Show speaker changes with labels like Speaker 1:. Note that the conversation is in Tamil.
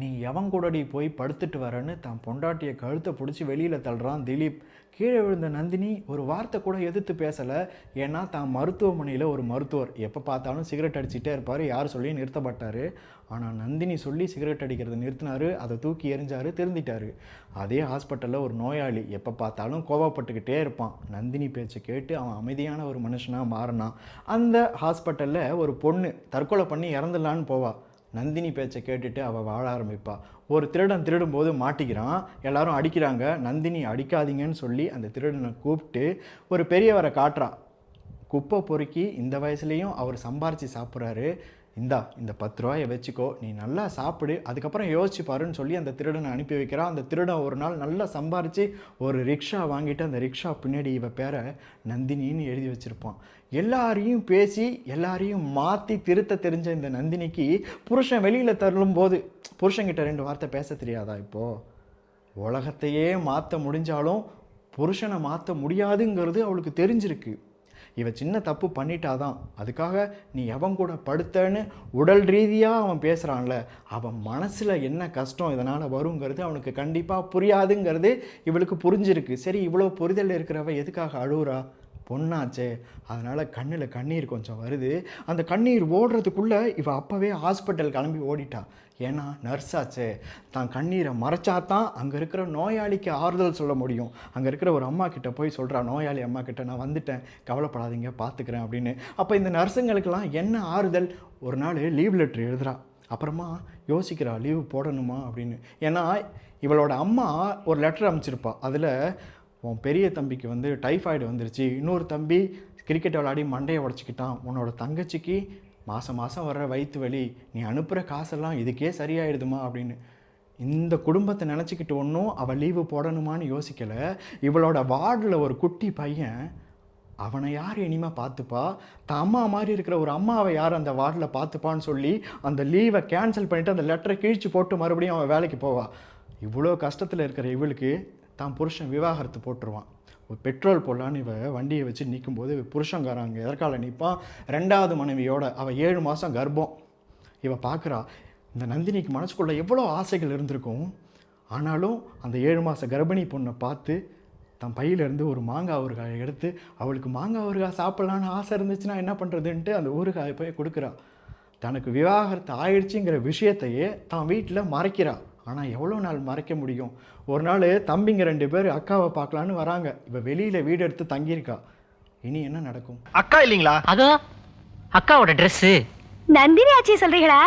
Speaker 1: நீ எவன் கூடடி போய் படுத்துட்டு வரேன்னு தான் பொண்டாட்டியை கழுத்தை பிடிச்சி வெளியில் தள்ளுறான் திலீப். கீழே விழுந்த நந்தினி ஒரு வார்த்தை கூட எதிர்த்து பேசலை. ஏன்னா தான் மருத்துவமனையில் ஒரு மருத்துவர் எப்போ பார்த்தாலும் சிகரெட் அடிச்சுட்டே இருப்பார், யார் சொல்லி நிறுத்தப்பட்டார். ஆனால் நந்தினி சொல்லி சிகரெட் அடிக்கிறத நிறுத்தினார், அதை தூக்கி எறிஞ்சார், திருந்திட்டார். அதே ஹாஸ்பிட்டலில் ஒரு நோயாளி எப்போ பார்த்தாலும் கோவப்பட்டுக்கிட்டே இருப்பான். நந்தினி பேச்சை கேட்டு அவன் அமைதியான ஒரு மனுஷனாக மாறினான். அந்த ஹாஸ்பிட்டலில் ஒரு பொண்ணு தற்கொலை பண்ணி இறந்துடலான்னு போவா. நந்தினி பேச்சை கேட்டுட்டு அவள் வாழ ஆரம்பிப்பா. ஒரு திருடன் திருடும்போது மாட்டிக்கிறான், எல்லாரும் அடிக்கிறாங்க. நந்தினி அடிக்காதீங்கன்னு சொல்லி அந்த திருடனை கூப்பிட்டு ஒரு பெரியவரை காட்டுறா. குப்பை பொறுக்கி இந்த வயசுலேயும் அவர் சம்பாரித்து சாப்பிட்றாரு. இந்த 10 ரூபாயை வச்சுக்கோ, நீ நல்லா சாப்பிடு, அதுக்கப்புறம் யோசிச்சு பாருன்னு சொல்லி அந்த திருடனை அனுப்பி வைக்கிறான். அந்த திருடன் ஒரு நாள் நல்லா சம்பாரித்து ஒரு ரிக்ஷா வாங்கிட்டு அந்த ரிக்ஷா பின்னாடி இவ பேரை நந்தினின்னு எழுதி வச்சுருப்பான். எல்லாரையும் பேசி எல்லாரையும் மாற்றி திருத்த தெரிஞ்ச இந்த நந்தினிக்கு புருஷன் வெளியில் தள்ளும்போது புருஷன்கிட்ட 2 வார்த்தை பேச தெரியாதா? இப்போது உலகத்தையே மாற்ற முடிஞ்சாலும் புருஷனை மாற்ற முடியாதுங்கிறது அவளுக்கு தெரிஞ்சிருக்கு. இவ சின்ன தப்பு பண்ணிட்டாதான், அதுக்காக நீ எவன் கூட படுத்தன்னு உடல் ரீதியாக அவன் பேசுகிறான்ல, அவன் மனசில் என்ன கஷ்டம் இதனால் வருங்கிறது அவனுக்கு கண்டிப்பாக புரியாதுங்கிறது இவளுக்கு புரிஞ்சிருக்கு. சரி, இவ்வளோ புரிதல் இருக்கிறவ எதுக்காக அழுவுறா? பொண்ணாச்சே, அதனால் கண்ணில் கண்ணீர் கொஞ்சம் வருது. அந்த கண்ணீர் ஓடுறதுக்குள்ளே இவ அப்போவே ஹாஸ்பிட்டல் கிளம்பி ஓடிட்டா. ஏன்னா நர்ஸாச்சே, தான் கண்ணீரை மறைச்சாதான் அங்கே இருக்கிற நோயாளிக்கு ஆறுதல் சொல்ல முடியும். அங்கே இருக்கிற ஒரு அம்மா கிட்ட போய் சொல்கிறா, நோயாளி அம்மா கிட்ட, நான் வந்துட்டேன், கவலைப்படாதீங்க, பார்த்துக்கிறேன் அப்படின்னு. அப்போ இந்த நர்ஸுங்களுக்கெல்லாம் என்ன ஆறுதல்? ஒரு நாள் லீவ் லெட்ரு எழுதுறா. அப்புறமா யோசிக்கிறா, லீவு போடணுமா அப்படின்னு. ஏன்னா இவளோட அம்மா ஒரு லெட்டர் அமைச்சிருப்பா. அதில் உன் பெரிய தம்பிக்கு டைஃபாய்டு வந்துருச்சு, இன்னொரு தம்பி கிரிக்கெட் விளையாடி மண்டையை உடச்சிக்கிட்டான், உன்னோட தங்கச்சிக்கு மாதம் வர்ற வயிற்று வலி, நீ அனுப்புகிற காசெல்லாம் இதுக்கே சரியாயிடுதுமா அப்படின்னு. இந்த குடும்பத்தை நினச்சிக்கிட்டு ஒன்றும் அவள் லீவு போடணுமான்னு யோசிக்கலை. இவளோட வார்டில் ஒரு குட்டி பையன், அவனை யார் இனிமேல் பார்த்துப்பா? தான் அம்மா மாதிரி இருக்கிற ஒரு அம்மாவை யார் அந்த வார்டில் பார்த்துப்பான்னு சொல்லி அந்த லீவை கேன்சல் பண்ணிவிட்டு அந்த லெட்டரை கிழிச்சு போட்டு மறுபடியும் அவன் வேலைக்கு போவா. இவ்வளோ கஷ்டத்தில் இருக்கிற இவளுக்கு தான் புருஷன் விவாகரத்து போட்டுருவான். ஒரு பெட்ரோல் போடலான்னு இவ வண்டியை வச்சு நிற்கும்போது புருஷங்காரங்க எதற்கால நிற்பான், 2வது மனைவியோட. அவள் 7 மாதம் கர்ப்பம். இவ பார்க்குறா, இந்த நந்தினிக்கு மனசுக்குள்ளே எவ்வளோ ஆசைகள் இருந்திருக்கும். ஆனாலும் அந்த 7 மாத கர்ப்பிணி பொண்ணை பார்த்து தன் பையிலேருந்து ஒரு மாங்காய் ஊறுகாயை எடுத்து, அவளுக்கு மாங்காய் ஊறுகாய் சாப்பிட்லான்னு ஆசை இருந்துச்சுன்னா என்ன பண்ணுறதுன்ட்டு அந்த ஊறுகாயை போய் கொடுக்குறா. தனக்கு விவாகரத்து ஆயிடுச்சுங்கிற விஷயத்தையே தான் வீட்டில் மறைக்கிறா. ஆனால் எவ்வளோ நாள் மறைக்க முடியும்? ஒரு நாள் தம்பிங்க 2 பேர் அக்காவை பார்க்கலான்னு வராங்க. இவ வெளியில் வீடு எடுத்து தங்கியிருக்கா. இனி என்ன நடக்கும்?
Speaker 2: அக்கா இல்லைங்களா?
Speaker 3: அதோ அக்காவோட ட்ரெஸ்ஸு.
Speaker 4: நந்தினி ஆச்சி சொல்றீங்களா?